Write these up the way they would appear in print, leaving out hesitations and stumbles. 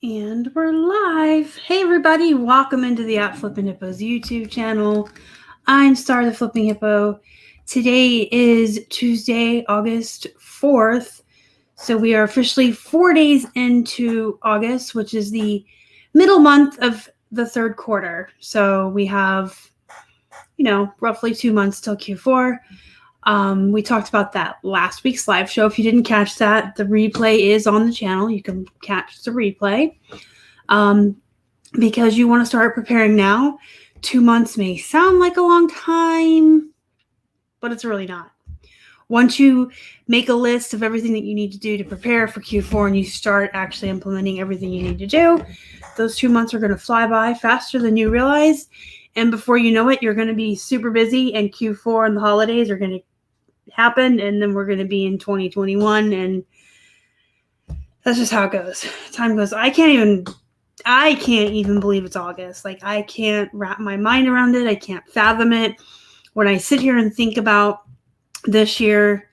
And we're live. Hey everybody, welcome into the Flippin Hippos YouTube channel. I'm Star the Flipping Hippo. Today is Tuesday, August 4th. So we are officially 4 days into August, which is the middle month of the third quarter. So we have, roughly 2 months till Q4. We talked about that last week's live show. If you didn't catch that, the replay is on the channel. You can catch the replay because you want to start preparing now. 2 months may sound like a long time, but it's really not. Once you make a list of everything that you need to do to prepare for Q4 and you start actually implementing everything you need to do, those 2 months are going to fly by faster than you realize. And before you know it, you're going to be super busy, and Q4 and the holidays are going to happen, and then we're going to be in 2021, and that's just how it goes. Time goes. I can't even believe it's August. Like, I can't wrap my mind around it. I can't fathom it. When I sit here and think about this year,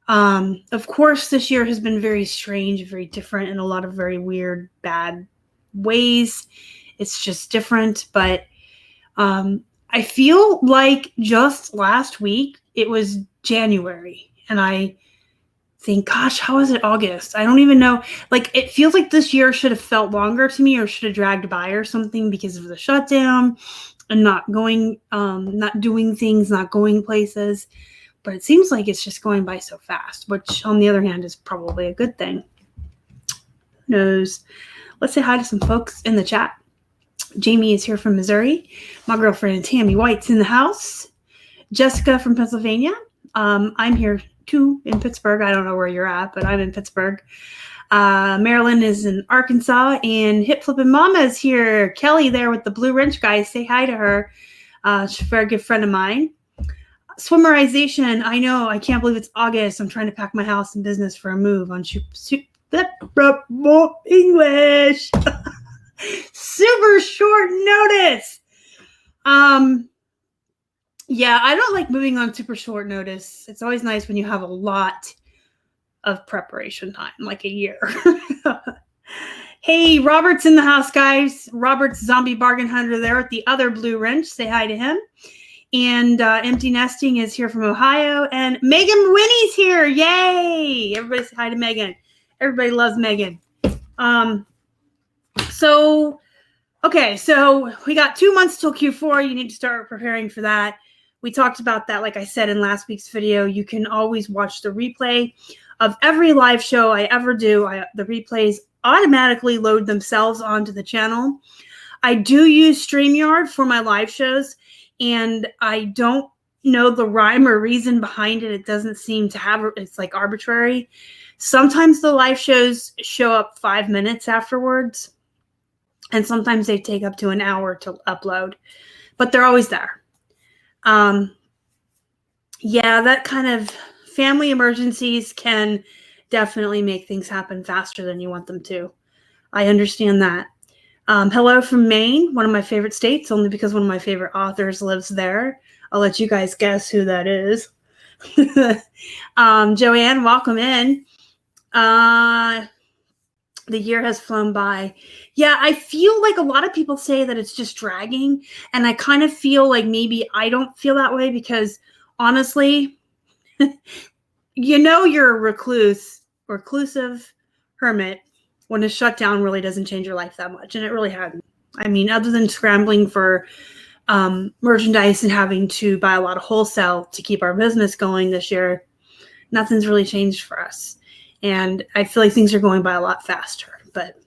of course, this year has been very strange, very different in a lot of very weird, bad ways. It's just different, but I feel like just last week it was January, and I think, gosh, how is it August? I don't even know. Like, it feels like this year should have felt longer to me, or should have dragged by or something, because of the shutdown and not going, not doing things, not going places. But it seems like it's just going by so fast, which on the other hand is probably a good thing. Who knows? Let's say hi to some folks in the chat. Jamie is here from Missouri. My girlfriend Tammy White's in the house. Jessica from Pennsylvania. I'm here too in Pittsburgh. I don't know where you're at, but I'm in Pittsburgh. Marilyn is in Arkansas, and Hip Flippin' Mama is here. Kelly there with the blue wrench guys. Say hi to her. She's a very good friend of mine. Swimmerization. I know. I can't believe it's August. I'm trying to pack my house and business for a move on English. Super short notice. Yeah, I don't like moving on super short notice. It's always nice when you have a lot of preparation time, like a year. Hey, Robert's in the house, guys. Robert's zombie bargain hunter there at the other blue wrench. Say hi to him. And Empty Nesting is here from Ohio. And Megan Winnie's here. Yay! Everybody say hi to Megan. Everybody loves Megan. So we got 2 months till Q4. You need to start preparing for that. We talked about that, like I said, in last week's video. You can always watch the replay of every live show I ever do. The replays automatically load themselves onto the channel. I do use StreamYard for my live shows, and I don't know the rhyme or reason behind it. It doesn't seem to have, it's like arbitrary. Sometimes the live shows show up 5 minutes afterwards, and sometimes they take up to an hour to upload, but they're always there. Yeah, that kind of family emergencies can definitely make things happen faster than you want them to. I understand that. Hello from Maine, one of my favorite states, only because one of my favorite authors lives there. I'll let you guys guess who that is. Joanne, welcome in. The year has flown by. Yeah, I feel like a lot of people say that it's just dragging, and I kind of feel like maybe I don't feel that way, because honestly, you're a reclusive hermit when a shutdown really doesn't change your life that much, and it really hadn't. I mean, other than scrambling for merchandise and having to buy a lot of wholesale to keep our business going this year, nothing's really changed for us. And I feel like things are going by a lot faster. But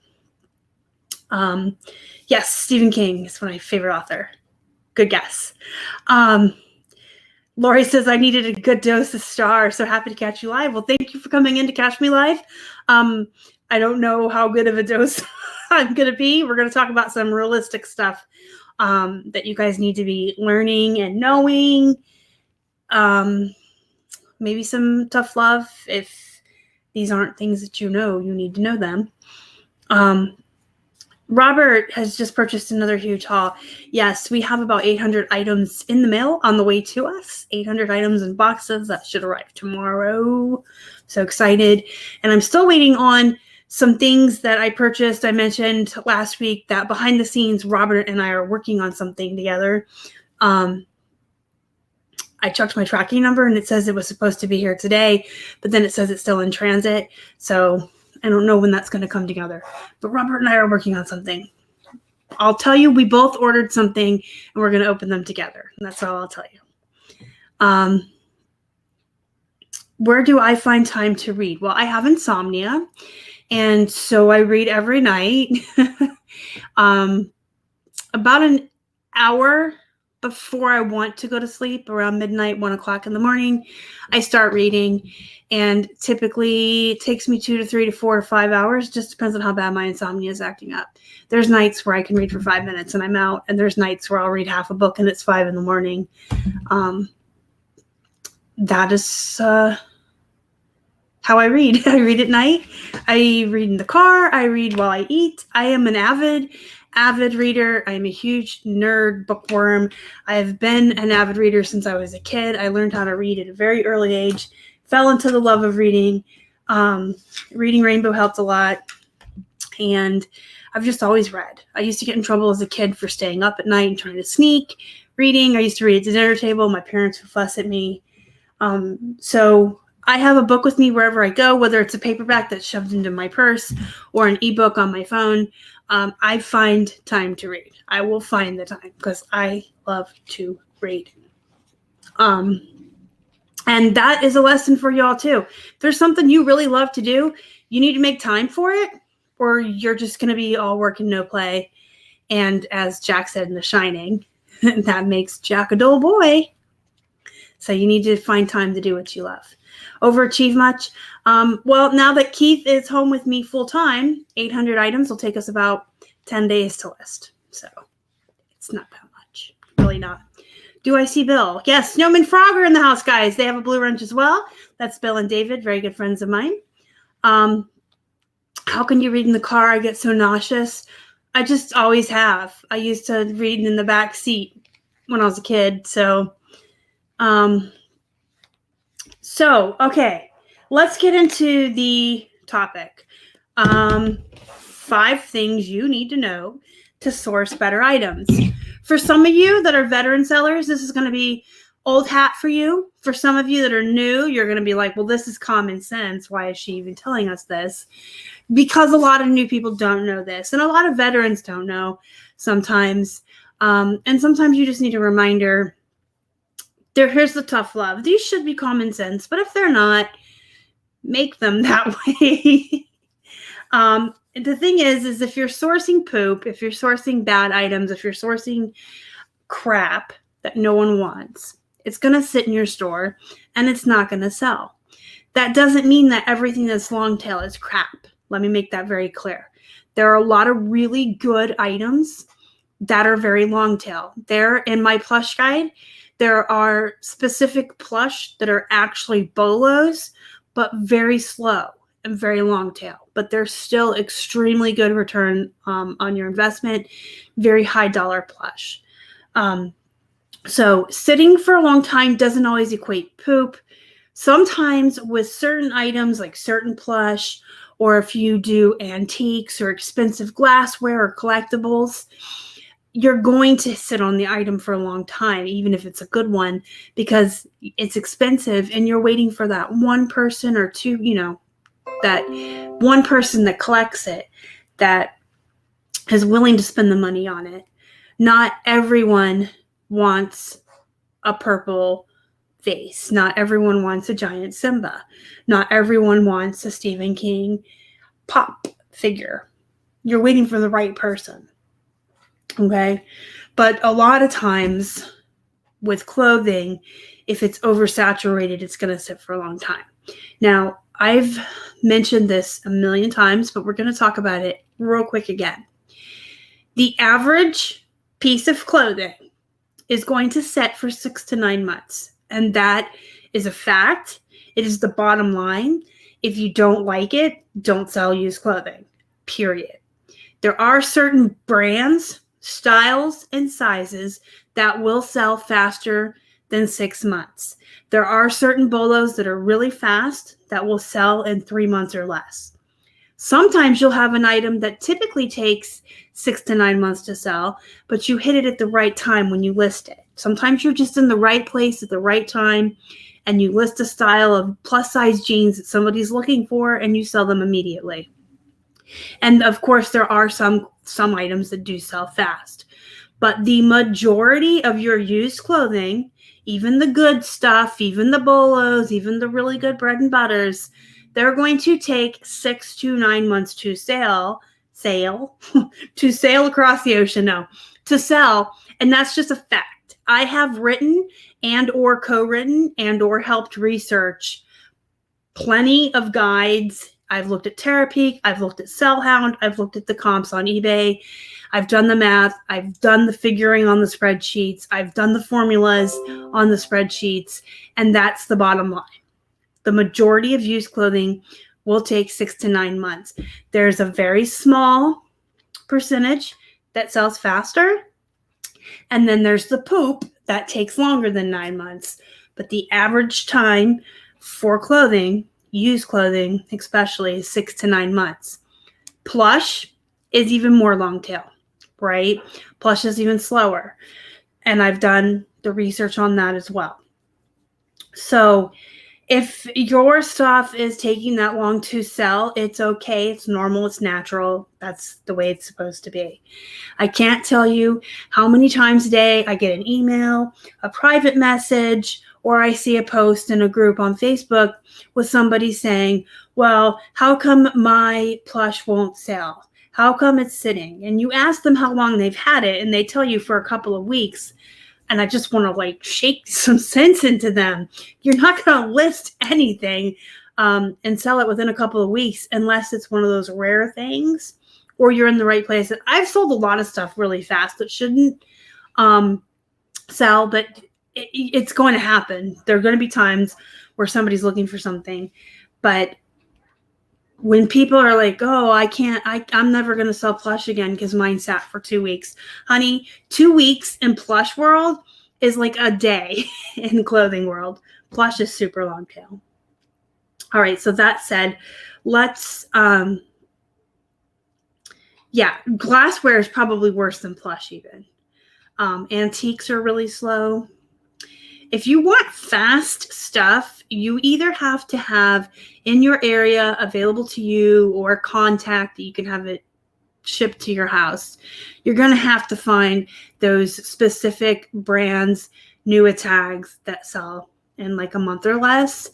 yes, Stephen King is my favorite author. Good guess. Lori says, I needed a good dose of Star. So happy to catch you live. Well, thank you for coming in to catch me live. I don't know how good of a dose I'm going to be. We're going to talk about some realistic stuff that you guys need to be learning and knowing. Maybe some tough love if these aren't things that you need to know them. Robert has just purchased another huge haul. Yes, we have about 800 items in the mail on the way to us. 800 items in boxes that should arrive tomorrow. So excited. And I'm still waiting on Some things that I purchased, I mentioned last week that behind the scenes, Robert and I are working on something together. I checked my tracking number and it says it was supposed to be here today, but then it says it's still in transit. So I don't know when that's going to come together. But Robert and I are working on something. I'll tell you, we both ordered something and we're going to open them together. And that's all I'll tell you. Where do I find time to read? Well, I have insomnia, and so I read every night. About an hour before I want to go to sleep, around midnight, 1 o'clock in the morning, I start reading, and typically it takes me 2 to 3 to 4 to 5 hours. Just depends on how bad my insomnia is acting up. There's nights where I can read for 5 minutes and I'm out, and there's nights where I'll read half a book and it's 5 in the morning. That is how I read. I read at night. I read in the car. I read while I eat. I am an avid reader. I am a huge nerd bookworm. I have been an avid reader since I was a kid. I learned how to read at a very early age, fell into the love of reading. Reading Rainbow helped a lot. And I've just always read. I used to get in trouble as a kid for staying up at night and trying to sneak reading. I used to read at the dinner table. My parents would fuss at me. So I have a book with me wherever I go, whether it's a paperback that's shoved into my purse or an ebook on my phone. I find time to read. I will find the time because I love to read. And that is a lesson for y'all too. If there's something you really love to do, you need to make time for it, or you're just going to be all work and no play. And as Jack said in The Shining, that makes Jack a dull boy. So you need to find time to do what you love. Overachieve much? Well, now that Keith is home with me full time, 800 items will take us about 10 days to list. So it's not that much. Really not. Do I see Bill? Yes, Snowman Frog are in the house, guys. They have a blue wrench as well. That's Bill and David, very good friends of mine. How can you read in the car? I get so nauseous. I just always have. I used to read in the back seat when I was a kid. So okay, let's get into the topic. 5 things you need to know to source better items. For some of you that are veteran sellers, this is going to be old hat for you. For some of you that are new, you're going to be like, well, this is common sense. Why is she even telling us this? Because a lot of new people don't know this, and a lot of veterans don't know sometimes. And sometimes you just need a reminder. Here's the tough love. These should be common sense, but if they're not, make them that way. The thing is if you're sourcing poop, if you're sourcing bad items, if you're sourcing crap that no one wants, it's going to sit in your store and it's not going to sell. That doesn't mean that everything that's long tail is crap. Let me make that very clear. There are a lot of really good items that are very long tail. There in my plush guide, there are specific plush that are actually bolos, but very slow and very long tail. But they're still extremely good return on your investment. Very high dollar plush. So sitting for a long time doesn't always equate poop. Sometimes with certain items like certain plush, or if you do antiques or expensive glassware or collectibles, you're going to sit on the item for a long time, even if it's a good one, because it's expensive and you're waiting for that one person or two, that one person that collects it, that is willing to spend the money on it. Not everyone wants a purple vase. Not everyone wants a giant Simba. Not everyone wants a Stephen King pop figure. You're waiting for the right person. Okay. But a lot of times with clothing, if it's oversaturated, it's going to sit for a long time. Now, I've mentioned this a million times, but we're going to talk about it real quick again. The average piece of clothing is going to set for 6 to 9 months. And that is a fact. It is the bottom line. If you don't like it, don't sell used clothing, period. There are certain brands, styles, and sizes that will sell faster than 6 months. There are certain bolos that are really fast that will sell in 3 months or less. Sometimes you'll have an item that typically takes 6 to 9 months to sell, but you hit it at the right time when you list it. Sometimes you're just in the right place at the right time and you list a style of plus size jeans that somebody's looking for and you sell them immediately. And of course, there are some items that do sell fast, but the majority of your used clothing, even the good stuff, even the Bolos, even the really good bread and butters, they're going to take 6 to 9 months to to sail across the ocean. No, to sell. And that's just a fact. I have written and or co-written and or helped research plenty of guides. I've looked at Terapeak. I've looked at Sellhound. I've looked at the comps on eBay. I've done the math. I've done the figuring on the spreadsheets. I've done the formulas on the spreadsheets. And that's the bottom line. The majority of used clothing will take 6 to 9 months. There's a very small percentage that sells faster. And then there's the poop that takes longer than 9 months. But the average time for clothing, used clothing especially, is 6 to 9 months. Plush is even more long tail, right? Plush is even slower. And I've done the research on that as well. So if your stuff is taking that long to sell, it's okay. It's normal. It's natural. That's the way it's supposed to be. I can't tell you how many times a day I get an email, a private message, or I see a post in a group on Facebook with somebody saying, well, how come my plush won't sell? How come it's sitting? And you ask them how long they've had it, and they tell you for a couple of weeks. And I just want to shake some sense into them. You're not going to list anything and sell it within a couple of weeks unless it's one of those rare things or you're in the right place. I've sold a lot of stuff really fast that shouldn't sell, but it's going to happen. There are going to be times where somebody's looking for something, but when people are like, oh, I'm never going to sell plush again because mine sat for 2 weeks. Honey, 2 weeks in plush world is like a day in clothing world. Plush is super long tail. All right. So that said, let's, glassware is probably worse than plush even. Antiques are really slow. If you want fast stuff, you either have to have in your area available to you or contact that you can have it shipped to your house. You're going to have to find those specific brands, new tags that sell in like a month or less.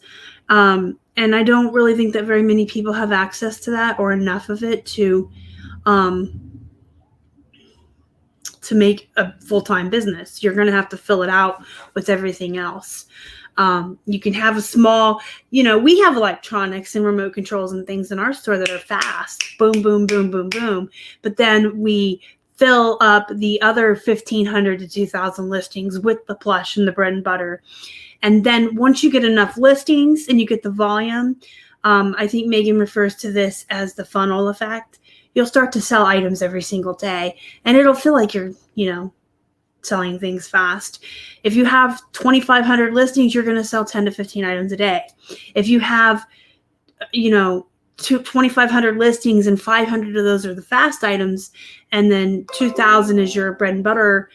And I don't really think that very many people have access to that or enough of it to make a full-time business. You're going to have to fill it out with everything else. You can have a small, we have electronics and remote controls and things in our store that are fast. Boom, boom, boom, boom, boom. But then we fill up the other 1,500 to 2,000 listings with the plush and the bread and butter. And then once you get enough listings and you get the volume, I think Megan refers to this as the funnel effect. You'll start to sell items every single day and it'll feel like you're, selling things fast. If you have 2,500 listings, you're going to sell 10 to 15 items a day. If you have, 2,500 listings and 500 of those are the fast items, and then 2,000 is your bread and butter,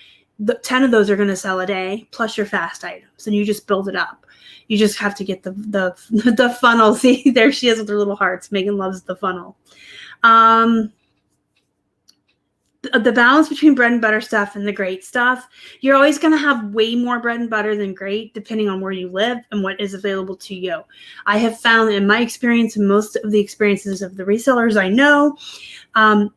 10 of those are going to sell a day plus your fast items, and you just build it up. You just have to get the funnel. See, there she is with her little hearts. Megan loves the funnel. The balance between bread and butter stuff and the great stuff, you're always going to have way more bread and butter than great, depending on where you live and what is available to you. I have found in my experience and most of the experiences of the resellers I know,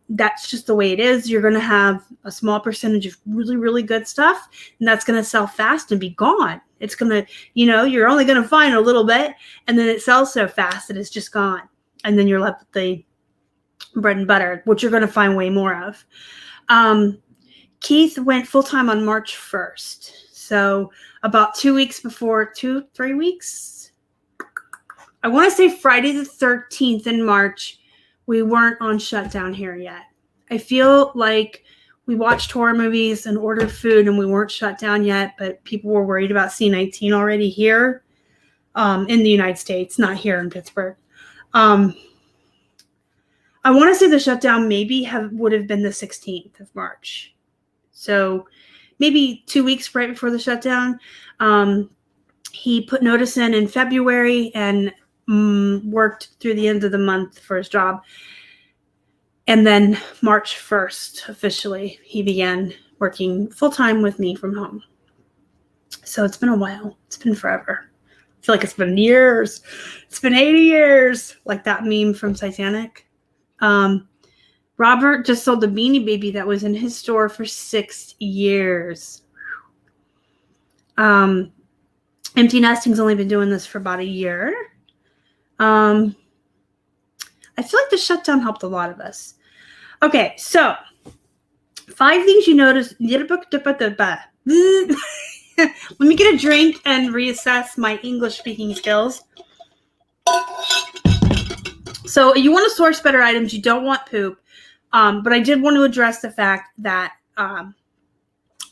that's just the way it is. You're going to have a small percentage of really, really good stuff, and that's going to sell fast and be gone. It's going to, you're only going to find a little bit, and then it sells so fast that it's just gone. And then you're left with the bread and butter, which you're going to find way more of. Keith went full-time on March 1st. So about 2 weeks before, 3 weeks. I want to say Friday the 13th in March, we weren't on shutdown here yet. I feel like we watched horror movies and ordered food and we weren't shut down yet, but people were worried about C-19 already here, in the United States, not here in Pittsburgh. I want to say the shutdown maybe would have been the 16th of March. So maybe 2 weeks right before the shutdown. He put notice in February and worked through the end of the month for his job. And then March 1st, officially, he began working full-time with me from home. So it's been a while. It's been forever. I feel like it's been years. It's been 80 years, like that meme from Titanic. Robert just sold the Beanie Baby that was in his store for 6 years. Empty Nesting's only been doing this for about a year. I feel like the shutdown helped a lot of us. Okay, so 5 things you notice. Let me get a drink and reassess my English speaking skills. So you want to source better items. You don't want poop. But I did want to address the fact that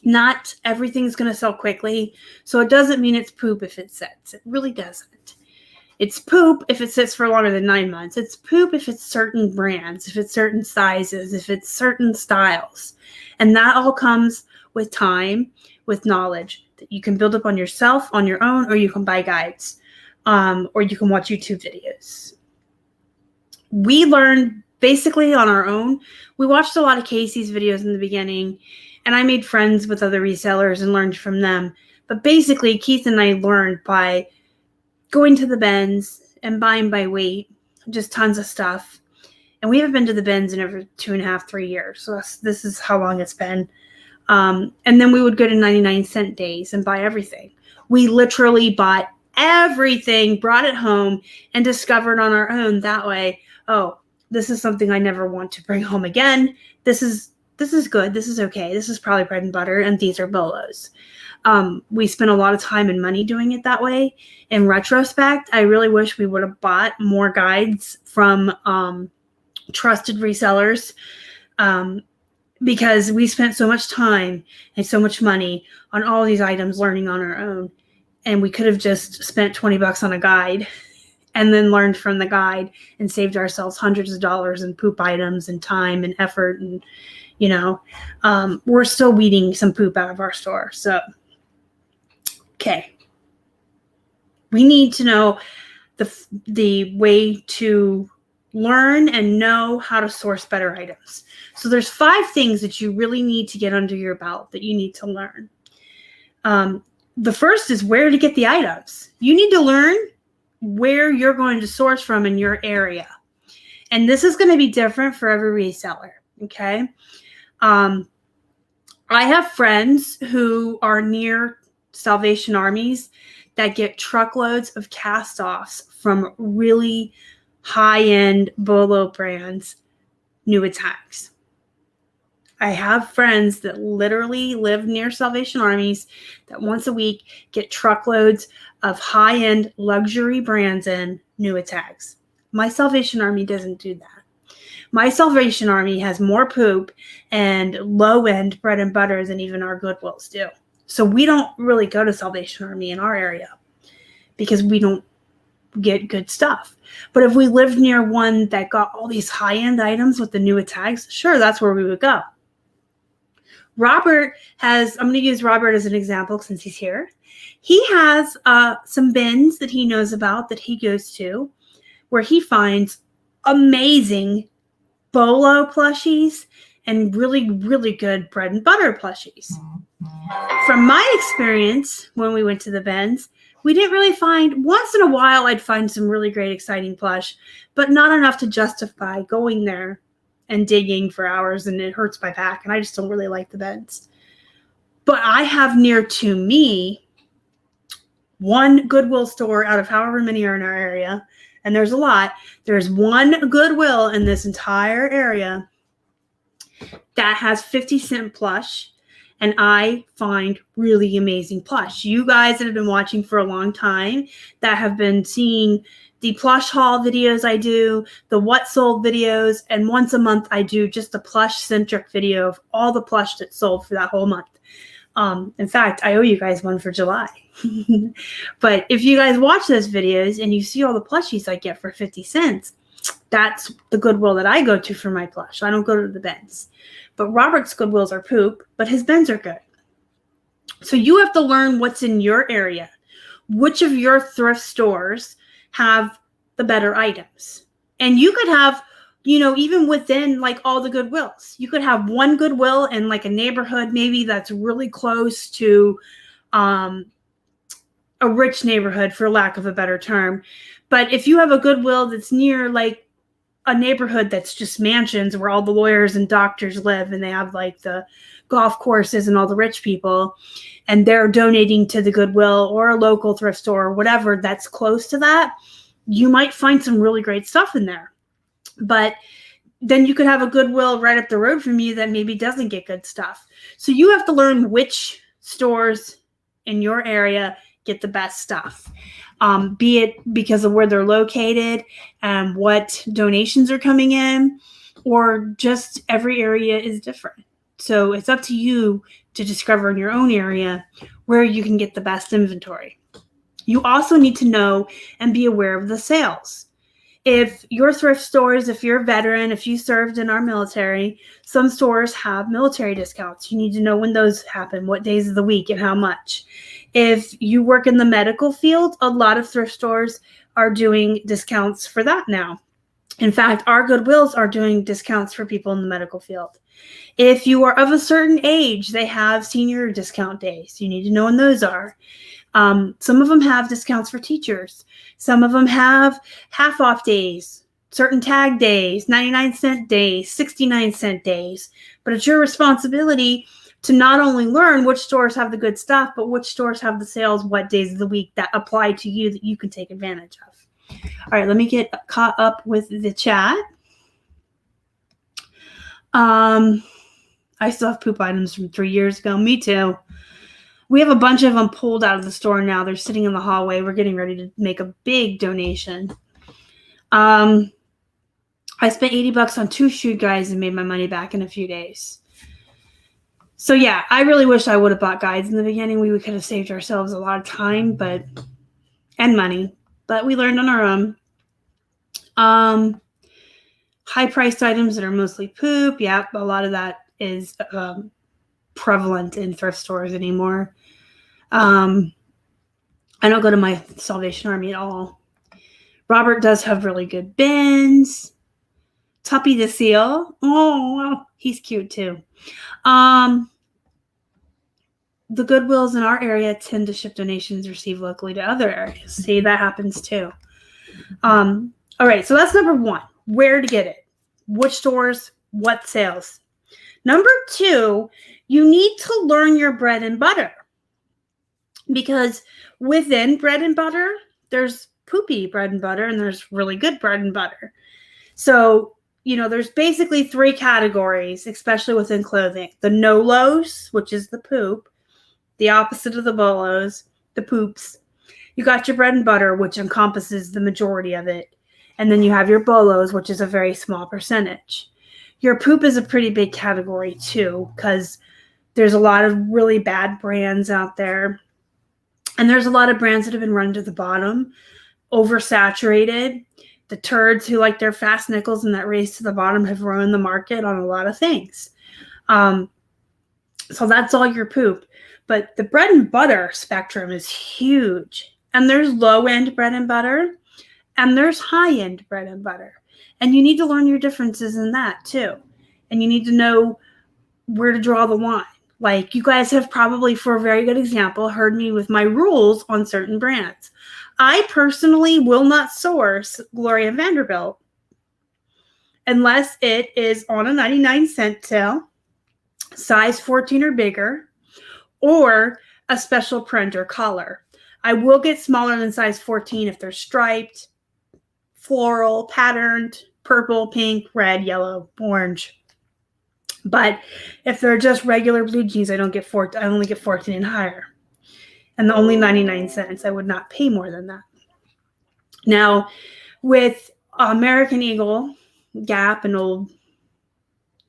not everything's going to sell quickly. So it doesn't mean it's poop if it sits. It really doesn't. It's poop if it sits for longer than 9 months. It's poop if it's certain brands, if it's certain sizes, if it's certain styles. And that all comes with time, with knowledge that you can build up on yourself on your own, or you can buy guides, or you can watch YouTube videos. We learned basically on our own. We watched a lot of Casey's videos in the beginning, and I made friends with other resellers and learned from them. But basically, Keith and I learned by going to the bins and buying by weight, just tons of stuff. And we haven't been to the bins in over 2.5, 3 years. So this is how long it's been. And then we would go to 99-cent days and buy everything. We literally bought everything, brought it home, and discovered on our own that way, oh, this is something I never want to bring home again. This is good. This is okay. This is probably bread and butter, and these are Bolos. We spent a lot of time and money doing it that way. In retrospect, I really wish we would have bought more guides from trusted resellers, because we spent so much time and so much money on all these items learning on our own. And we could have just spent $20 on a guide and then learned from the guide and saved ourselves hundreds of dollars in poop items and time and effort. And, we're still weeding some poop out of our store. So, okay. We need to know the way to learn and know how to source better items. So there's 5 things that you really need to get under your belt that you need to learn. The first is where to get the items. You need to learn where you're going to source from in your area. And this is going to be different for every reseller. Okay. I have friends who are near Salvation Armies that get truckloads of cast-offs from really high-end Bolo brands, new attacks. I have friends that literally live near Salvation Armies that once a week get truckloads of high-end luxury brands in new attacks. My Salvation Army doesn't do that. My Salvation Army has more poop and low-end bread and butter than even our Goodwills do. So we don't really go to Salvation Army in our area because we don't get good stuff. But if we lived near one that got all these high-end items with the new attacks, sure, that's where we would go. Robert has, I'm going to use Robert as an example since he's here. He has some bins that he knows about that he goes to where he finds amazing Bolo plushies and really, really good bread and butter plushies. From my experience, when we went to the bins, we didn't really find, once in a while, I'd find some really great, exciting plush, but not enough to justify going there and digging for hours, and it hurts my back, and I just don't really like the bins. But I have near to me one Goodwill store out of however many are in our area, and there's a lot. There's one Goodwill in this entire area that has 50-cent plush, and I find really amazing plush. You guys that have been watching for a long time, that have been seeing the plush haul videos I do, the what sold videos, and once a month I do just a plush-centric video of all the plush that sold for that whole month. In fact, I owe you guys one for July. But if you guys watch those videos and you see all the plushies I get for 50 cents, That's the Goodwill that I go to for my plush. I don't go to the bins. But Robert's Goodwills are poop, but his bins are good. So you have to learn what's in your area. Which of your thrift stores have the better items? And you could have, even within like all the Goodwills, you could have one Goodwill in like a neighborhood maybe that's really close to a rich neighborhood, for lack of a better term. But if you have a Goodwill that's near like a neighborhood that's just mansions where all the lawyers and doctors live, and they have like the golf courses and all the rich people, and they're donating to the Goodwill or a local thrift store or whatever that's close to that, you might find some really great stuff in there. But then you could have a Goodwill right up the road from you that maybe doesn't get good stuff. So you have to learn which stores in your area get the best stuff, be it because of where they're located and what donations are coming in, or just every area is different. So it's up to you to discover in your own area where you can get the best inventory. You also need to know and be aware of the sales. If your thrift stores, if you're a veteran, if you served in our military, some stores have military discounts. You need to know when those happen, what days of the week, and how much. If you work in the medical field, a lot of thrift stores are doing discounts for that now. In fact, our Goodwills are doing discounts for people in the medical field. If you are of a certain age, they have senior discount days. You need to know when those are. Some of them have discounts for teachers. Some of them have half off days, certain tag days, 99-cent days, 69-cent days. But it's your responsibility to not only learn which stores have the good stuff, but which stores have the sales, what days of the week that apply to you that you can take advantage of. All right, let me get caught up with the chat. I still have poop items from 3 years ago. Me too. We have a bunch of them pulled out of the store now. They're sitting in the hallway. We're getting ready to make a big donation. I spent $80 on 2 shoe guides and made my money back in a few days. So yeah, I really wish I would have bought guides in the beginning. We could have saved ourselves a lot of time and money, but we learned on our own. High-priced items that are mostly poop. Yeah, a lot of that is prevalent in thrift stores anymore. I don't go to my Salvation Army at all. Robert does have really good bins. Tuppy the Seal. Oh, he's cute too. The Goodwills in our area tend to ship donations received locally to other areas. See, that happens too. All right, so that's number 1. Where to get it. Which stores, what sales. Number 2, you need to learn your bread and butter. Because within bread and butter, there's poopy bread and butter and there's really good bread and butter. So, there's basically 3 categories, especially within clothing. The no-los, which is the poop. The opposite of the bolos, the poops. You got your bread and butter, which encompasses the majority of it. And then you have your bolos, which is a very small percentage. Your poop is a pretty big category too, because there's a lot of really bad brands out there. And there's a lot of brands that have been run to the bottom, oversaturated. The turds who like their fast nickels and that race to the bottom have ruined the market on a lot of things. So that's all your poop. But the bread and butter spectrum is huge. And there's low-end bread and butter, and there's high-end bread and butter. And you need to learn your differences in that too. And you need to know where to draw the line. Like, you guys have probably, for a very good example, heard me with my rules on certain brands. I personally will not source Gloria Vanderbilt unless it is on a 99-cent sale, size 14 or bigger, or a special print or color. I will get smaller than size 14 if they're striped, floral, patterned, purple, pink, red, yellow, orange. But if they're just regular blue jeans, I only get 14 and higher. And the only 99 cents, I would not pay more than that. Now, with American Eagle, Gap, and Old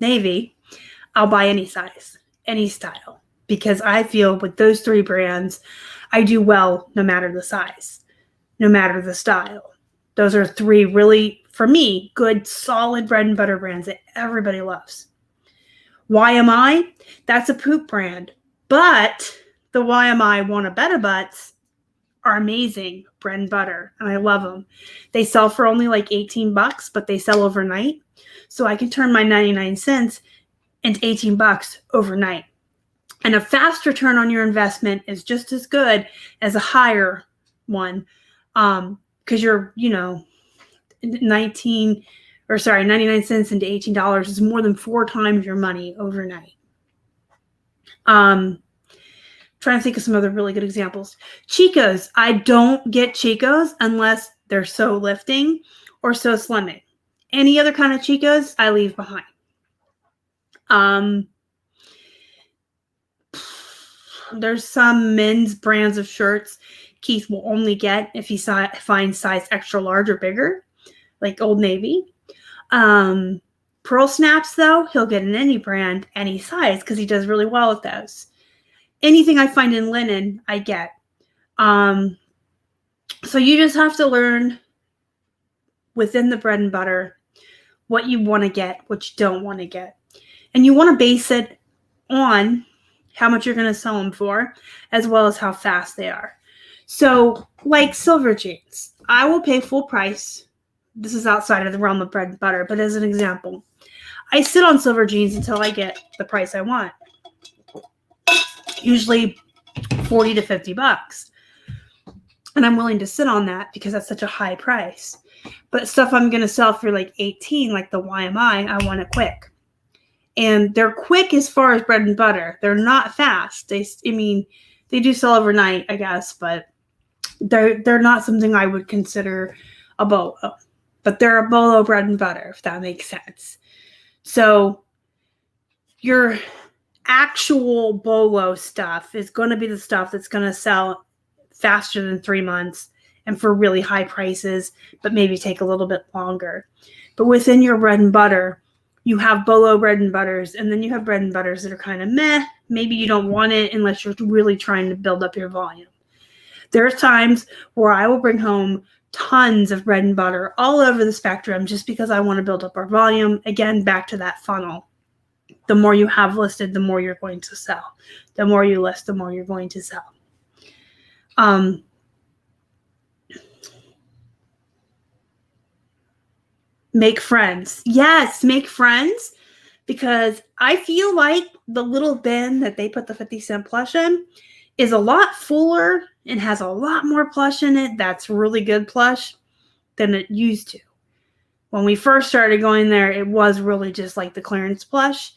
Navy, I'll buy any size, any style. Because I feel with those 3 brands, I do well no matter the size, no matter the style. Those are 3 really for me, good, solid bread and butter brands that everybody loves. YMI, that's a poop brand. But the YMI Wanna Better Butts are amazing bread and butter, and I love them. They sell for only like $18, but they sell overnight. So I can turn my 99 cents into $18 overnight. And a fast return on your investment is just as good as a higher one. Because you're, 99 cents into $18 is more than 4 times your money overnight. Trying to think of some other really good examples. Chicos. I don't get Chicos unless they're so lifting or so slimming. Any other kind of Chicos, I leave behind. There's some men's brands of shirts Keith will only get if he finds size extra large or bigger, like Old Navy. Pearl Snaps, though, he'll get in any brand, any size, because he does really well with those. Anything I find in linen, I get. So you just have to learn within the bread and butter what you want to get, what you don't want to get. And you want to base it on how much you're going to sell them for, as well as how fast they are. So, like silver jeans, I will pay full price. This is outside of the realm of bread and butter, but as an example, I sit on silver jeans until I get the price I want. Usually $40 to $50. And I'm willing to sit on that because that's such a high price. But stuff I'm going to sell for like 18, like the YMI, I want it quick. And they're quick as far as bread and butter. They're not fast. They do sell overnight, I guess, but they're not something I would consider a Bolo. But they're a Bolo bread and butter, if that makes sense. So your actual Bolo stuff is going to be the stuff that's going to sell faster than 3 months and for really high prices, but maybe take a little bit longer. But within your bread and butter, you have Bolo bread and butters, and then you have bread and butters that are kind of meh. Maybe you don't want it unless you're really trying to build up your volume. There's times where I will bring home tons of bread and butter all over the spectrum just because I want to build up our volume. Again, back to that funnel. The more you have listed, the more you're going to sell. The more you list, the more you're going to sell. Make friends. Yes, make friends, because I feel like the little bin that they put the 50-cent plush in is a lot fuller and has a lot more plush in it. That's really good plush than it used to. When we first started going there, it was really just like the clearance plush,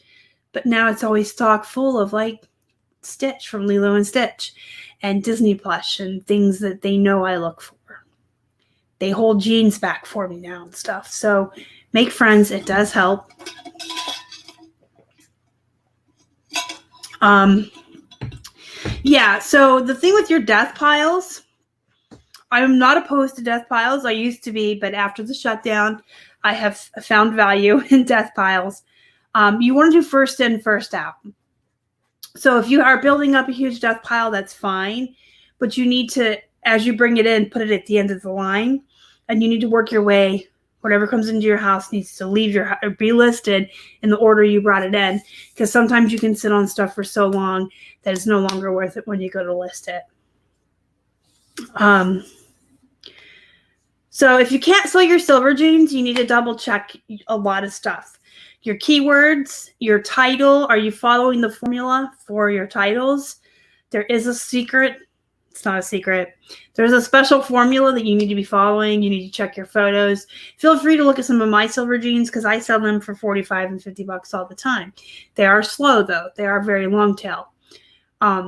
but now it's always stock full of like Stitch from Lilo and Stitch and Disney plush and things that they know I look for. They hold jeans back for me now and stuff. So make friends. It does help. Yeah, so the thing with your death piles, I'm not opposed to death piles. I used to be, but after the shutdown, I have found value in death piles. You want to do first in, first out. So if you are building up a huge death pile, that's fine. But you need to, as you bring it in, put it at the end of the line. And you need to work your way. Whatever comes into your house needs to be listed in the order you brought it in. Because sometimes you can sit on stuff for so long that it's no longer worth it when you go to list it. So if you can't sell your silver jeans, you need to double check a lot of stuff. Your keywords, your title. Are you following the formula for your titles? There is a secret. It's not a secret. There's a special formula that you need to be following. You need to check your photos. Feel free to look at some of my silver jeans because I sell them for $45 and $50 all the time. They are slow though. They are very long tail.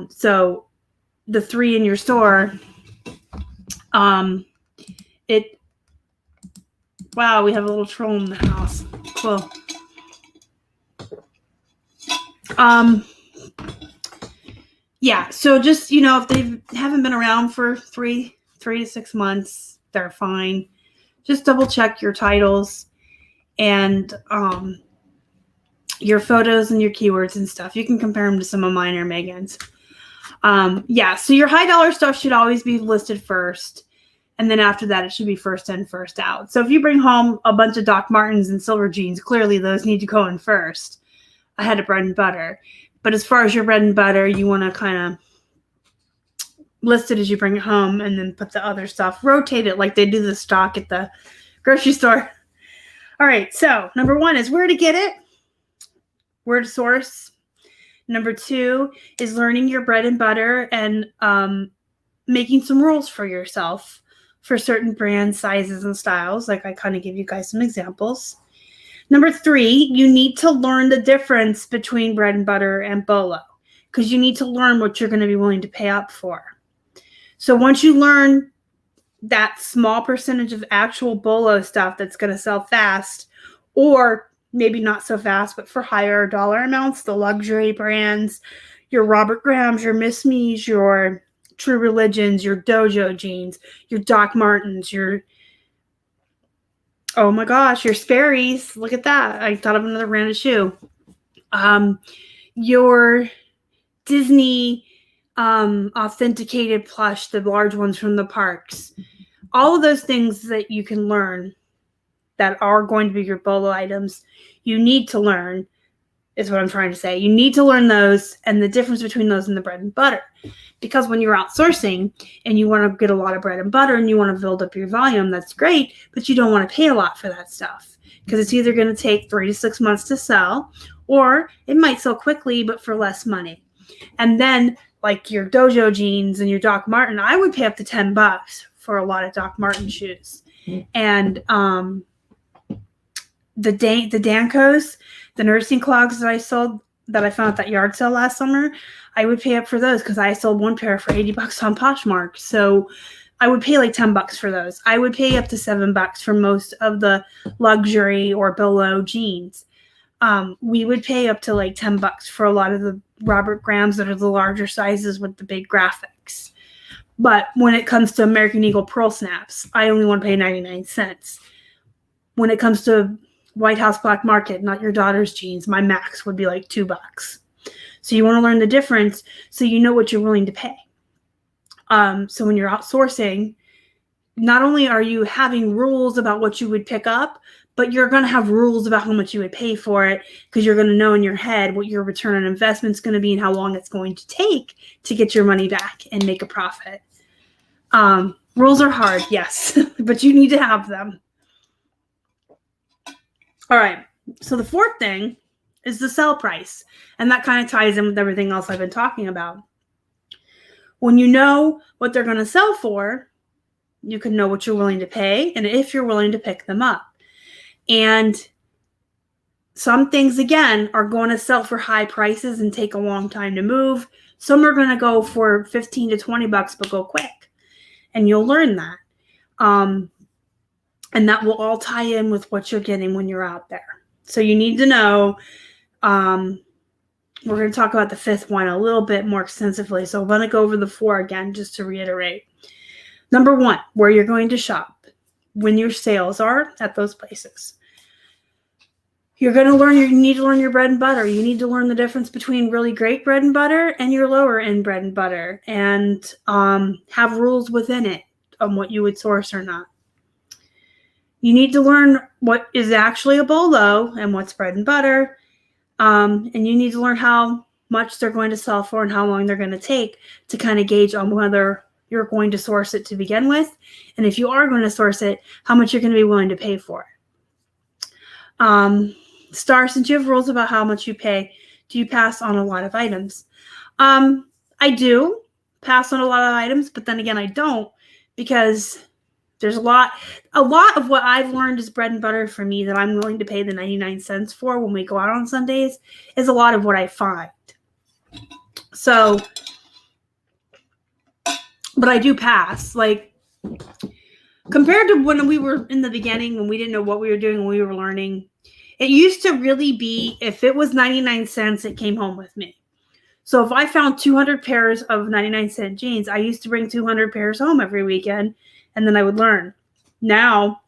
So the 3 in your store, wow, we have a little troll in the house. Cool. Yeah, so just, if they haven't been around for 3 to 6 months, they're fine. Just double check your titles and your photos and your keywords and stuff. You can compare them to some of mine or Megan's. Yeah, so your high dollar stuff should always be listed first. And then after that, it should be first in, first out. So if you bring home a bunch of Doc Martens and silver jeans, clearly those need to go in first ahead of bread and butter. But as far as your bread and butter, you want to kind of list it as you bring it home and then put the other stuff, rotate it like they do the stock at the grocery store. All right, so number 1 is where to get it, where to source. Number 2 is learning your bread and butter and making some rules for yourself for certain brands, sizes, and styles. Like I kind of give you guys some examples. Number 3, you need to learn the difference between bread and butter and Bolo, because you need to learn what you're going to be willing to pay up for. So once you learn that small percentage of actual Bolo stuff that's going to sell fast, or maybe not so fast, but for higher dollar amounts, the luxury brands, your Robert Grahams, your Miss Me's, your True Religions, your Dojo jeans, your Doc Martens, your, oh my gosh, your Sperry's. Look at that. I thought of another branded shoe. Your Disney authenticated plush, the large ones from the parks. All of those things that you can learn that are going to be your Bolo items, you need to learn, is what I'm trying to say. You need to learn those and the difference between those and the bread and butter. Because when you're outsourcing and you want to get a lot of bread and butter and you want to build up your volume, that's great, but you don't want to pay a lot for that stuff because it's either going to take 3 to 6 months to sell, or it might sell quickly but for less money. And then like your Dojo jeans and your Doc Marten, I would pay up to $10 for a lot of Doc Marten shoes. And the Dancos, the nursing clogs that I sold, that I found at that yard sale last summer, I would pay up for those because I sold one pair for $80 on Poshmark. So I would pay like $10 for those. I would pay up to $7 for most of the luxury or Bolo jeans. We would pay up to like $10 for a lot of the Robert Grahams that are the larger sizes with the big graphics. But when it comes to American Eagle Pearl Snaps, I only want to pay 99 cents. When it comes to White House Black Market, not your daughter's jeans, my max would be like $2. So you want to learn the difference so you know what you're willing to pay. So when you're outsourcing, not only are you having rules about what you would pick up, but you're going to have rules about how much you would pay for it because you're going to know in your head what your return on investment is going to be and how long it's going to take to get your money back and make a profit. Rules are hard, yes, but you need to have them. All right, so the 4th thing is the sell price, and that kind of ties in with everything else I've been talking about. When you know what they're going to sell for, you can know what you're willing to pay and if you're willing to pick them up. And some things, again, are going to sell for high prices and take a long time to move. Some are going to go for $15 to $20 but go quick. And you'll learn that. And that will all tie in with what you're getting when you're out there. So you need to know. We're going to talk about the 5th one a little bit more extensively. So I'm going to go over the 4 again just to reiterate. Number 1, where you're going to shop. When your sales are at those places. You're going to learn, you need to learn your bread and butter. You need to learn the difference between really great bread and butter and your lower end bread and butter, and have rules within it on what you would source or not. You need to learn what is actually a Bolo and what's bread and butter. And you need to learn how much they're going to sell for and how long they're going to take to kind of gauge on whether you're going to source it to begin with. And if you are going to source it, how much you're going to be willing to pay for it. Star, since you have rules about how much you pay, do you pass on a lot of items? I do pass on a lot of items, but then again, I don't, because there's a lot of what I've learned is bread and butter for me that I'm willing to pay the 99 cents for when we go out on Sundays is a lot of what I find. So, but I do pass, like, compared to when we were in the beginning, when we didn't know what we were doing, when we were learning, it used to really be, if it was 99 cents, it came home with me. So if I found 200 pairs of 99-cent jeans, I used to bring 200 pairs home every weekend, and then I would learn. Now,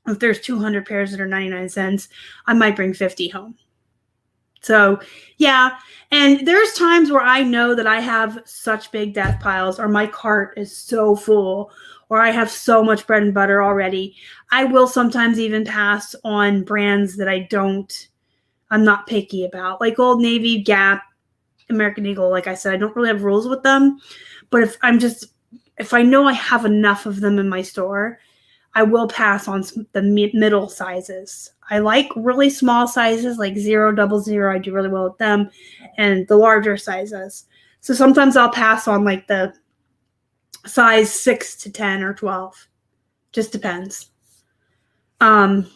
if there's 200 pairs that are 99 cents, I might bring 50 home. So, yeah. And there's times where I know that I have such big death piles, or my cart is so full, or I have so much bread and butter already. I will sometimes even pass on brands that I'm not picky about, like Old Navy, Gap, American Eagle. Like I said, I don't really have rules with them. But if I know I have enough of them in my store, I will pass on the middle sizes. I like really small sizes, like 0, 00. I do really well with them, and the larger sizes. So sometimes I'll pass on like the size 6 to 10 or 12. Just depends. And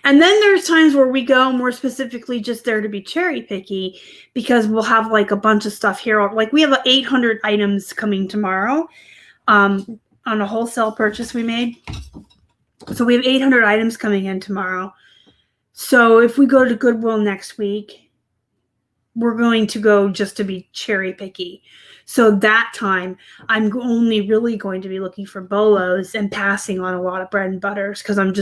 then there's times where we go more specifically just there to be cherry picky, because we'll have like a bunch of stuff here. Like we have 800 items coming tomorrow. On a wholesale purchase we made. So we have 800 items coming in tomorrow. So if we go to Goodwill next week, we're going to go just to be cherry picky. So that time, I'm only really going to be looking for Bolos and passing on a lot of bread and butters, because I'm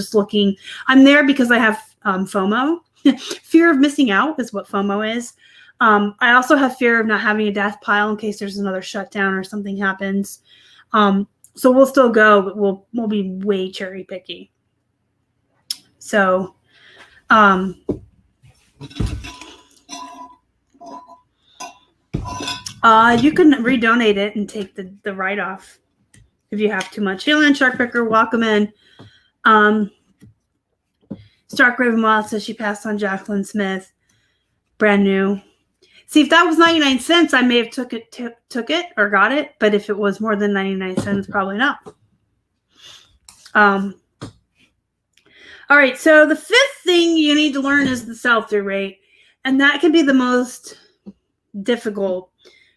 there because I have FOMO. Fear of missing out is what FOMO is. I also have fear of not having a death pile in case there's another shutdown or something happens. So we'll still go, but we'll be way cherry picky. So, you can redonate it and take the write-off if you have too much. Hey, Land Shark Picker, welcome in. Stark Raven Wild says she passed on Jacqueline Smith, brand new. See, if that was 99 cents, I may have took it or got it. But if it was more than 99 cents, probably not. All right. So the fifth thing you need to learn is the sell-through rate. And that can be the most difficult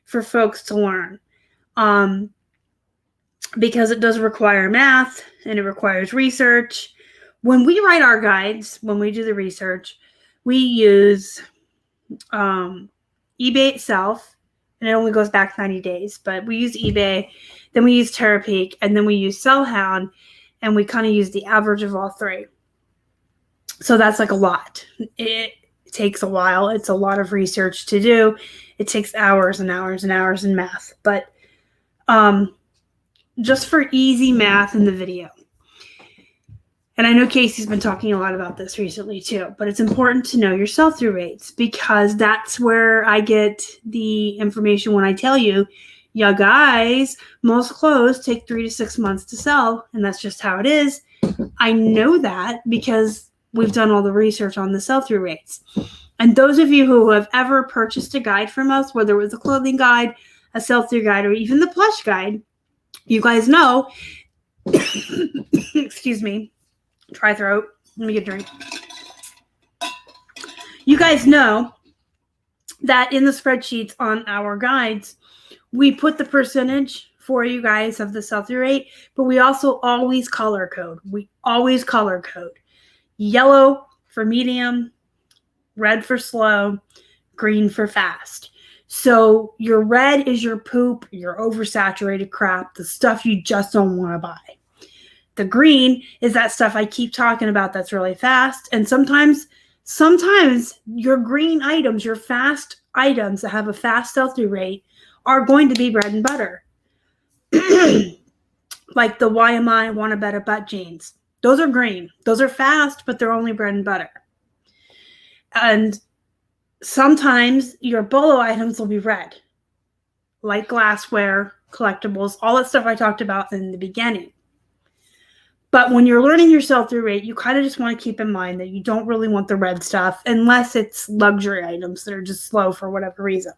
for folks to learn. Because it does require math and it requires research. When we write our guides, when we do the research, we use eBay itself, and it only goes back 90 days, but we use eBay, then we use Terapeak, and then we use Sellhound, and we kind of use the average of all three. So that's like a lot. It takes a while. It's a lot of research to do. It takes hours and hours and hours in math, but just for easy math in the video. And I know Casey's been talking a lot about this recently too, but it's important to know your sell-through rates, because that's where I get the information when I tell you, yeah, guys, most clothes take 3 to 6 months to sell, and that's just how it is. I know that because we've done all the research on the sell-through rates. And those of you who have ever purchased a guide from us, whether it was a clothing guide, a sell-through guide, or even the plush guide, you guys know, excuse me, dry throat. Let me get a drink. You guys know that in the spreadsheets on our guides, we put the percentage for you guys of the sell-through rate, but we also always color code. We always color code. Yellow for medium, red for slow, green for fast. So your red is your poop, your oversaturated crap, the stuff you just don't want to buy. The green is that stuff I keep talking about that's really fast. And sometimes your green items, your fast items that have a fast sell-through rate are going to be bread and butter. Like the Why Am I Want a Better Butt jeans. Those are green. Those are fast, but they're only bread and butter. And sometimes your Bolo items will be red. Like glassware, collectibles, all that stuff I talked about in the beginning. But when you're learning your sell-through rate, you kind of just want to keep in mind that you don't really want the red stuff unless it's luxury items that are just slow for whatever reason.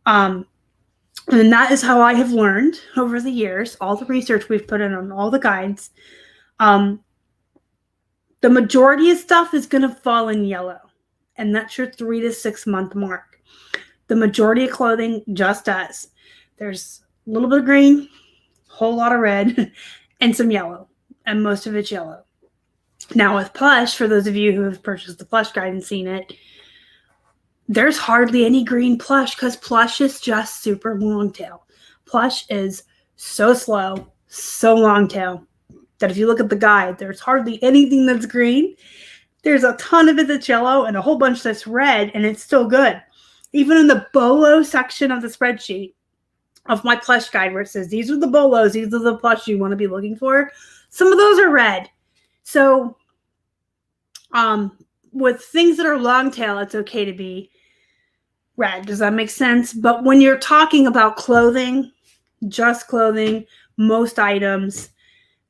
And that is how I have learned over the years, all the research we've put in on all the guides. The majority of stuff is going to fall in yellow, and that's your 3 to 6 month mark. The majority of clothing just does. There's a little bit of green, a whole lot of red, and some yellow, and most of it's yellow. Now with Plush, for those of you who have purchased the Plush guide and seen it, there's hardly any green Plush because Plush is just super long tail. Plush is so slow, so long tail, that if you look at the guide, there's hardly anything that's green. There's a ton of it that's yellow and a whole bunch that's red, and it's still good. Even in the Bolo section of the spreadsheet of my plush guide where it says, these are the Bolos, these are the plush you want to be looking for, some of those are red. So with things that are long tail, it's okay to be red. Does that make sense? But when you're talking about clothing, just clothing, most items,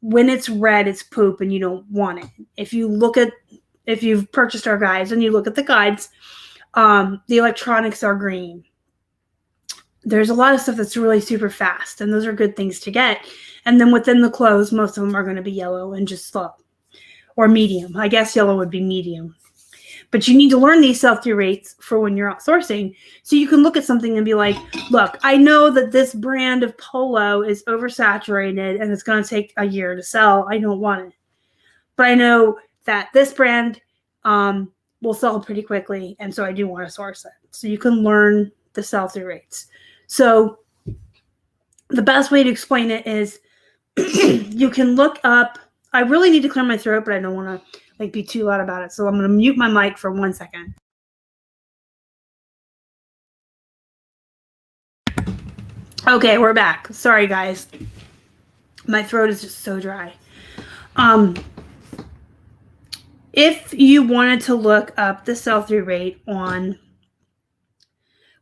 when it's red, it's poop and you don't want it. If you've purchased our guides and you look at the guides, the electronics are green. There's a lot of stuff that's really super fast, and those are good things to get. And then within the clothes, most of them are going to be yellow and just slow or medium. I guess yellow would be medium. But you need to learn these sell-through rates for when you're outsourcing. So you can look at something and be like, look, I know that this brand of polo is oversaturated and it's going to take a year to sell. I don't want it. But I know that this brand will sell pretty quickly, and so I do want to source it. So you can learn the sell-through rates. So the best way to explain it is you can look up. I really need to clear my throat, but I don't want to be too loud about it. So I'm going to mute my mic for 1 second. Okay, we're back. Sorry, guys. My throat is just so dry. If you wanted to look up the sell-through rate on,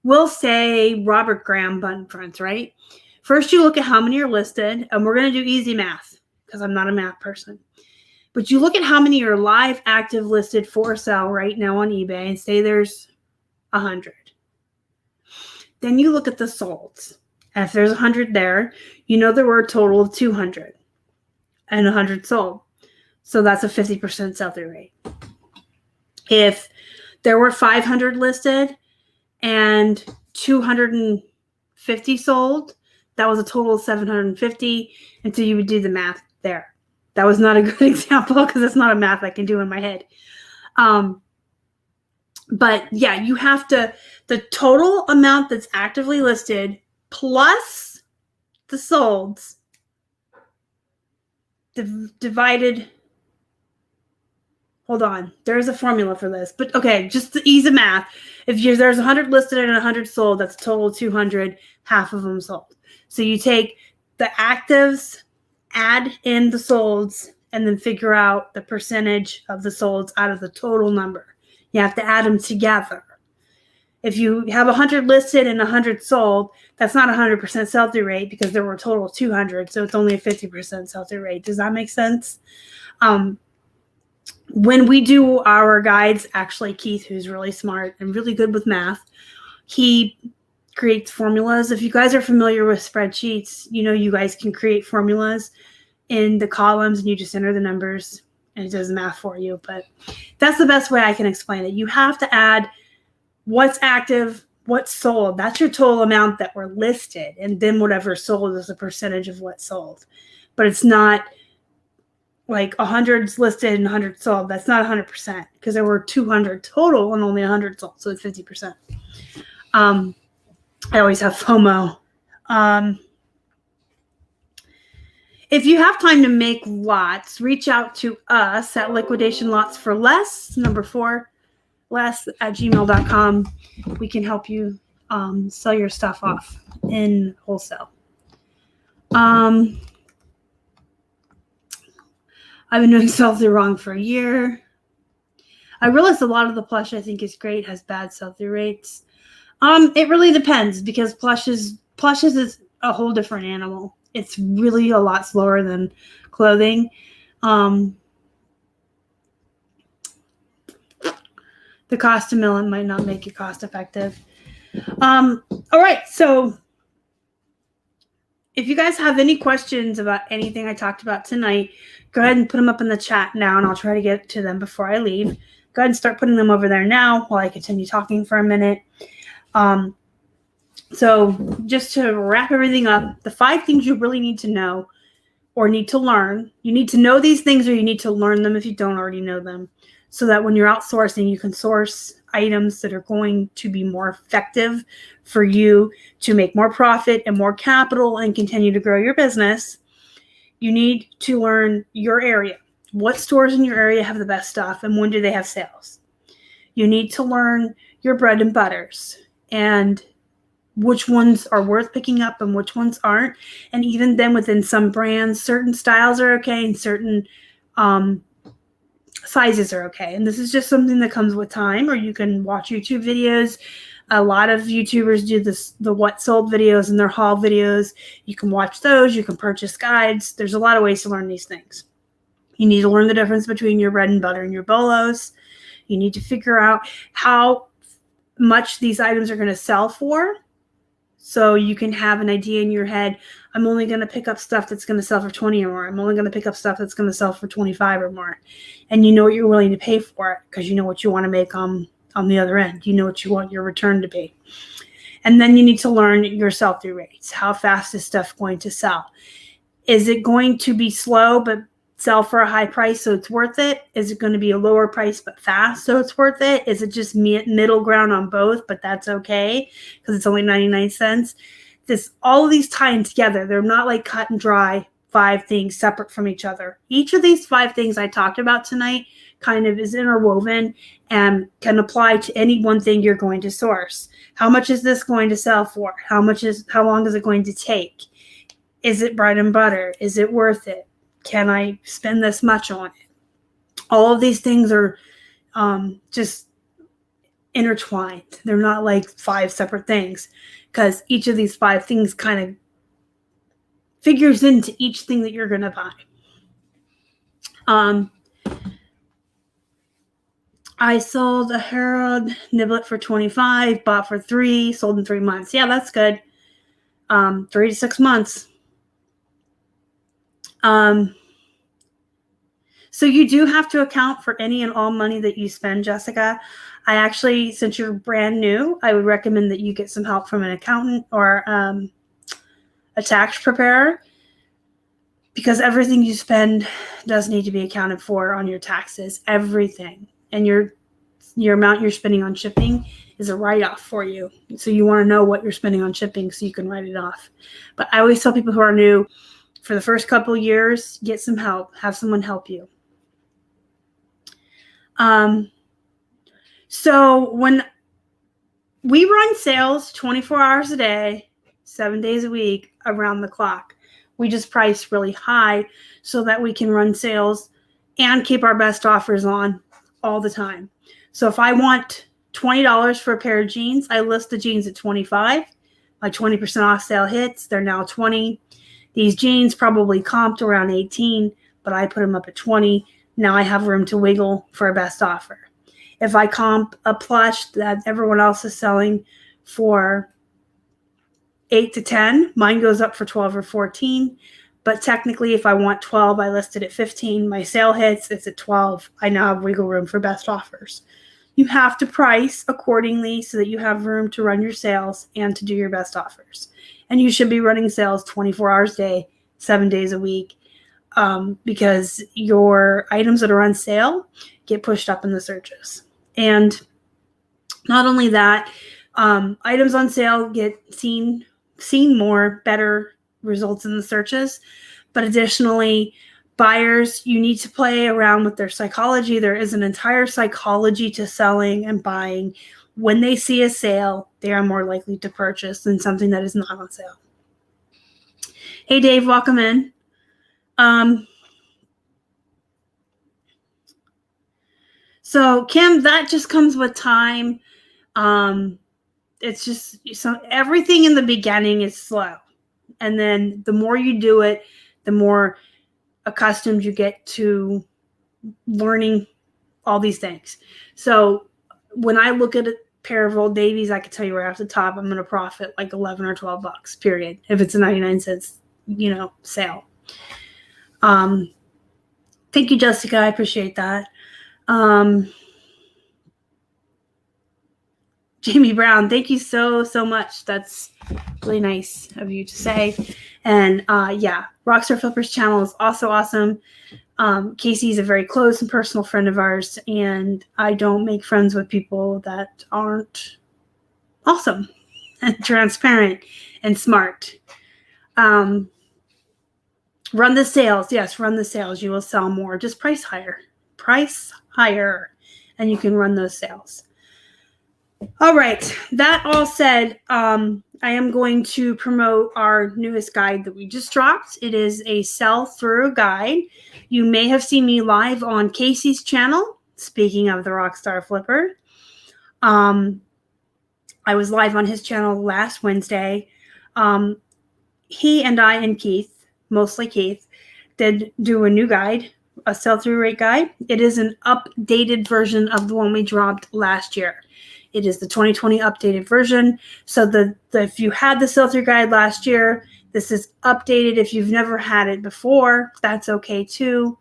we'll say Robert Graham button fronts, right? First, you look at how many are listed, and we're going to do easy math because I'm not a math person. But you look at how many are live, active, listed for sale right now on eBay and say there's 100. Then you look at the solds. And if there's 100 there, you know there were a total of 200 and 100 sold. So that's a 50% sell-through rate. If there were 500 listed and 250 sold, that was a total of 750. And so you would do the math there. That was not a good example because it's not a math I can do in my head. But yeah, you have to, the total amount that's actively listed plus the solds divided. Hold on. There's a formula for this. But okay, just the ease of math. If there's 100 listed and 100 sold, that's a total of 200, half of them sold. So you take the actives, add in the solds, and then figure out the percentage of the solds out of the total number. You have to add them together. If you have 100 listed and 100 sold, that's not 100% sell-through rate because there were a total of 200, so it's only a 50% sell-through rate. Does that make sense? When we do our guides, actually Keith, who's really smart and really good with math, he creates formulas. If you guys are familiar with spreadsheets, you know you guys can create formulas in the columns and you just enter the numbers and it does the math for you. But that's the best way I can explain it. You have to add what's active, what's sold. That's your total amount that were listed. And then whatever sold is a percentage of what sold. But it's not like 100's listed and 100 sold. That's not 100% because there were 200 total and only 100 sold. So it's 50%. I always have FOMO. If you have time to make lots, reach out to us at Liquidation Lots for Less, number 4, less@gmail.com. We can help you sell your stuff off in wholesale. I've been doing sell-through wrong for a year. I realized a lot of the plush I think is great has bad sell-through rates. It really depends because plushes is a whole different animal. It's really a lot slower than clothing. The cost to mill it might not make it cost effective. All right, so if you guys have any questions about anything I talked about tonight, go ahead and put them up in the chat now, and I'll try to get to them before I leave. Go ahead and start putting them over there now while I continue talking for a minute. So just to wrap everything up, the 5 things you really need to know or need to learn. You need to know these things or you need to learn them if you don't already know them so that when you're outsourcing, you can source items that are going to be more effective for you to make more profit and more capital and continue to grow your business. You need to learn your area. what stores in your area have the best stuff and when do they have sales. You need to learn your bread and butters and which ones are worth picking up and which ones aren't. And even then within some brands, certain styles are okay and certain sizes are okay. And this is just something that comes with time, or you can watch YouTube videos. A lot of YouTubers do the what sold videos and their haul videos. You can watch those. You can purchase guides. There's a lot of ways to learn these things. You need to learn the difference between your bread and butter and your bolos. You need to figure out how much these items are going to sell for, so you can have an idea in your head. I'm only going to pick up stuff that's going to sell for 20 or more. I'm only going to pick up stuff that's going to sell for 25 or more. And you know what you're willing to pay for it because you know what you want to make on the other end. You know what you want your return to be. And then you need to learn your sell-through rates. How fast is stuff going to sell? Is it going to be slow but sell for a high price so it's worth it? Is it going to be a lower price but fast so it's worth it? Is it just middle ground on both, but that's okay because it's only 99 cents? All of these tie in together. They're not like cut and dry 5 things separate from each other. Each of these 5 things I talked about tonight kind of is interwoven and can apply to any one thing you're going to source. How much is this going to sell for? How long is it going to take? Is it bread and butter? Is it worth it? Can I spend this much on it? All of these things are just intertwined. They're not like 5 separate things because each of these 5 things kind of figures into each thing that you're going to buy. I sold a Herald niblet for $25, bought for $3, sold in 3 months. Yeah, that's good. 3 to 6 months. So you do have to account for any and all money that you spend, Jessica. I actually, since you're brand new, I would recommend that you get some help from an accountant or a tax preparer, because everything you spend does need to be accounted for on your taxes, everything. And your amount you're spending on shipping is a write-off for you. So you want to know what you're spending on shipping so you can write it off. But I always tell people who are new, for the first couple of years, get some help. Have someone help you. So when we run sales 24 hours a day, 7 days a week, around the clock, we just price really high so that we can run sales and keep our best offers on all the time. So if I want $20 for a pair of jeans, I list the jeans at $25. My 20% off sale hits. They're now $20. These jeans probably comped around $18, but I put them up at $20. Now I have room to wiggle for a best offer. If I comp a plush that everyone else is selling for $8 to $10, mine goes up for $12 or $14. But technically, if I want 12, I list it at 15. My sale hits, it's at 12. I now have wiggle room for best offers. You have to price accordingly so that you have room to run your sales and to do your best offers. And you should be running sales 24 hours a day, 7 days a week, because your items that are on sale get pushed up in the searches. And not only that, items on sale get seen more, better results in the searches. But additionally, buyers, you need to play around with their psychology. There is an entire psychology to selling and buying. When they see a sale, they are more likely to purchase than something that is not on sale. Hey, Dave, welcome in. So, Kim, that just comes with time. It's just everything in the beginning is slow. And then the more you do it, the more accustomed you get to learning all these things. So when I look at a pair of Old Navies, I can tell you right off the top, I'm going to profit like 11 or 12 bucks, period. If it's a 99 cents, sale. Thank you, Jessica. I appreciate that. Jamie Brown, thank you so much. That's really nice of you to say. And Rockstar Flippers channel is also awesome. Casey is a very close and personal friend of ours, and I don't make friends with people that aren't awesome and transparent and smart. Run the sales. Yes, run the sales. You will sell more. Just price higher. Price higher. And you can run those sales. All right. That all said, I am going to promote our newest guide that we just dropped. It is a sell-through guide. You may have seen me live on Casey's channel. Speaking of the Rockstar Flipper, I was live on his channel last Wednesday. He and I and Keith, mostly Keith, did do a new guide, a sell-through rate guide. It is an updated version of the one we dropped last year. It is the 2020 updated version. So if you had the sell-through guide last year, this is updated. If you've never had it before, that's okay too.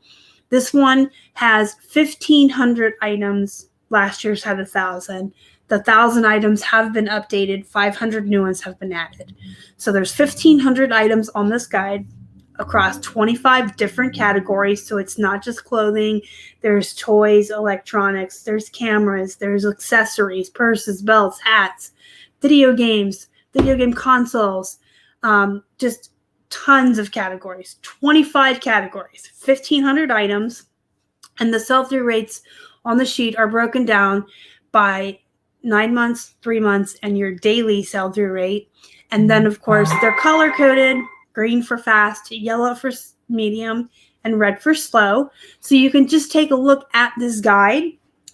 This one has 1,500 items. Last year's had 1,000. The 1,000 items have been updated. 500 new ones have been added. So there's 1,500 items on this guide across 25 different categories. So it's not just clothing. There's toys, electronics, there's cameras, there's accessories, purses, belts, hats, video games, video game consoles, just tons of categories, 25 categories, 1,500 items. And the sell-through rates on the sheet are broken down by 9 months, 3 months, and your daily sell-through rate. And then, of course, they're color-coded, green for fast, yellow for medium, and red for slow. So you can just take a look at this guide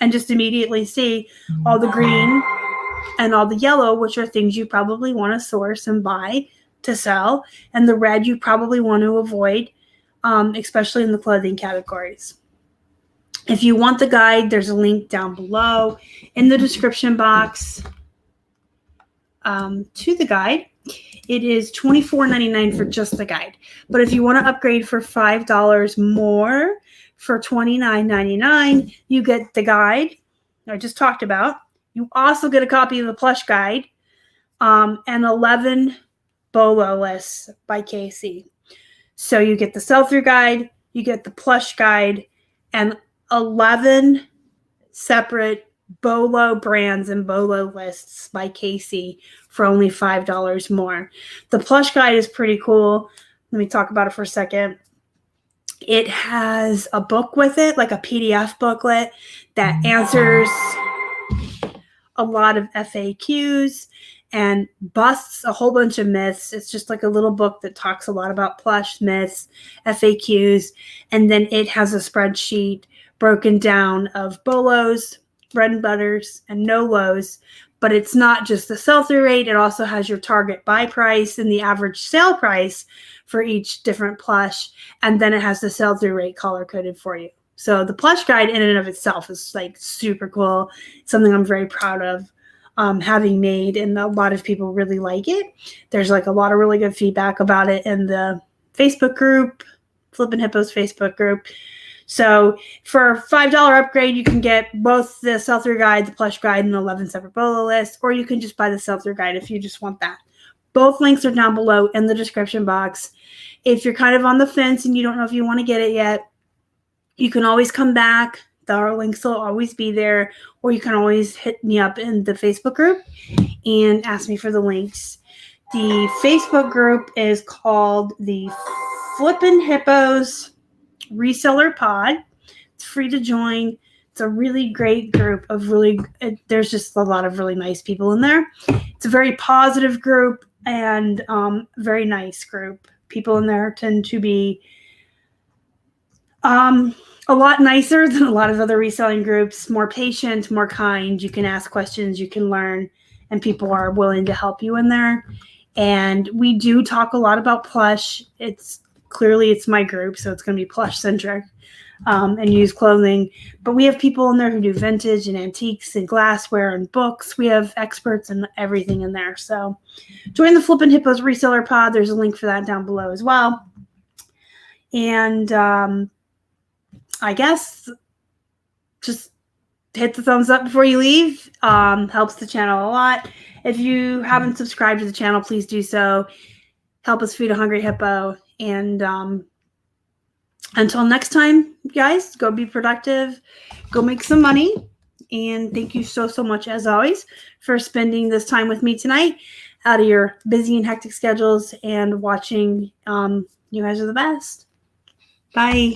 and just immediately see all the green and all the yellow, which are things you probably want to source and buy to sell, and the red you probably want to avoid, especially in the clothing categories. If you want the guide, there's a link down below in the description box to the guide. It is $24.99 for just the guide. But if you want to upgrade for $5 more for $29.99, you get the guide I just talked about. You also get a copy of the Plush guide and 11 Bolo lists by Casey. So you get the sell-through guide, you get the Plush guide, and 11 separate Bolo brands and Bolo lists by Casey for only $5 more. The Plush guide is pretty cool. Let me talk about it for a second. It has a book with it, like a PDF booklet that answers a lot of FAQs and busts a whole bunch of myths. It's just like a little book that talks a lot about plush myths, FAQs, and then it has a spreadsheet broken down of Bolos, bread and butters, and no lows. But it's not just the sell-through rate. It also has your target buy price and the average sale price for each different plush. And then it has the sell-through rate color-coded for you. So the Plush guide in and of itself is like super cool. It's something I'm very proud of having made, and a lot of people really like it. There's like a lot of really good feedback about it in the Facebook group, Flippin' Hippos Facebook group. So for a $5 upgrade, you can get both the sell-through guide, the Plush guide, and 11 separate Bolo lists, or you can just buy the sell-through guide if you just want that. Both links are down below in the description box. If you're kind of on the fence and you don't know if you want to get it yet, you can always come back. Our links will always be there, or you can always hit me up in the Facebook group and ask me for the links. The Facebook group is called the Flippin' Hippos Reseller Pod. It's free to join. It's a really great group of there's just a lot of really nice people in there. It's a very positive group and very nice group. People in there tend to be a lot nicer than a lot of other reselling groups, more patient, more kind. You can ask questions, you can learn, and people are willing to help you in there. And we do talk a lot about plush. It's my group, so it's going to be plush centric and used clothing. But we have people in there who do vintage and antiques and glassware and books. We have experts and everything in there. So join the Flippin' Hippos Reseller Pod. There's a link for that down below as well. And I guess just hit the thumbs up before you leave. Helps the channel a lot. If you haven't subscribed to the channel, please do so. Help us feed a hungry hippo. And until next time, guys, go be productive. Go make some money. And thank you so, so much, as always, for spending this time with me tonight out of your busy and hectic schedules and watching You guys are the best. Bye.